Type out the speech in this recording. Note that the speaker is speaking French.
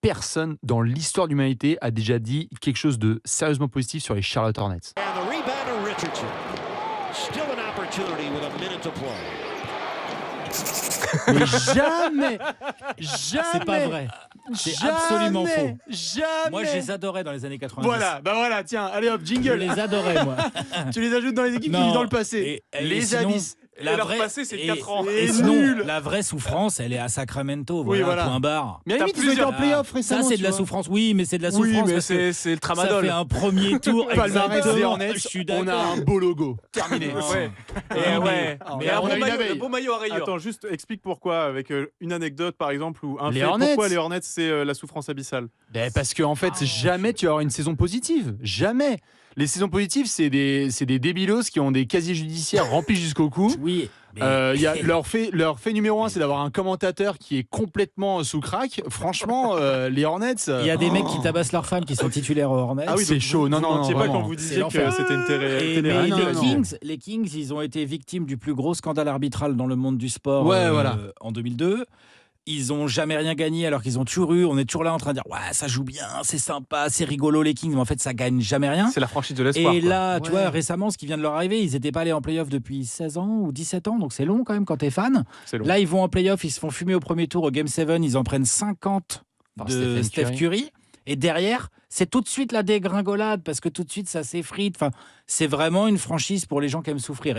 personne dans l'histoire de l'humanité a déjà dit quelque chose de sérieusement positif sur les Charlotte Hornets. And the rebound to Richardson. Still an opportunity with a minute to play. Mais jamais. C'est pas vrai. C'est absolument faux. Jamais. Moi, je les adorais dans les années 90. Voilà, tiens, allez hop, Je jingle. les adorais, moi. Tu les ajoutes dans les équipes qui vivent dans le passé. Et Les sinon, Abyss. La leur vraie, passé, c'est et- 4 ans. Et C'est sinon, nul. la vraie souffrance, elle est à Sacramento. Oui, Voilà, voilà. point barre. Mais à la limite, T'as ils ont été en plusieurs- playoff récemment. Ça, c'est de tu la vois. souffrance. Oui, mais c'est de la Oui, souffrance. mais parce que c'est le ça tramadol. fait un premier tour. Palmarès exactement. des Hornets, Je suis on a d'accord. un beau logo. Terminé. Ouais. Ah, Et ouais. mais Mais un on a bon une maillot, abeille. un beau maillot à rayures. Attends, juste explique pourquoi, avec une anecdote par exemple, ou un Les fait, Hornets. pourquoi les Hornets c'est la souffrance abyssale. Parce qu'en fait, jamais tu vas avoir une saison positive. Jamais. Les saisons positives, c'est des débilos qui ont des casiers judiciaires remplis jusqu'au cou. Oui. mais- Y a leur fait numéro 1, c'est d'avoir un commentateur qui est complètement sous crack. Franchement, les Hornets. Il y a des mecs qui tabassent leurs femmes qui sont titulaires aux Hornets. Ah oui, c'est chaud. Non, Vous non, mentiez non, pas vraiment. quand vous C'est disiez que l'enfer. c'était une Et télé. mais non, les, non. Kings, ils ont été victimes du plus gros scandale arbitral dans le monde du sport Ouais, voilà. en 2002. Ils ont jamais rien gagné alors qu'ils ont toujours eu. On est toujours là en train de dire ouais, ça joue bien, c'est sympa, c'est rigolo les Kings, mais en fait ça gagne jamais rien. C'est la franchise de l'espoir. Et quoi. là, tu Ouais. vois, récemment, ce qui vient de leur arriver, ils n'étaient pas allés en playoff depuis 16 ans ou 17 ans, donc c'est long quand même quand t'es fan. C'est long. Là, ils vont en playoff, ils se font fumer au premier tour au Game 7, ils en prennent 50 Par de Stephen Steph Curry. Et derrière, c'est tout de suite la dégringolade parce que tout de suite ça s'effrite. Enfin, c'est vraiment une franchise pour les gens qui aiment souffrir.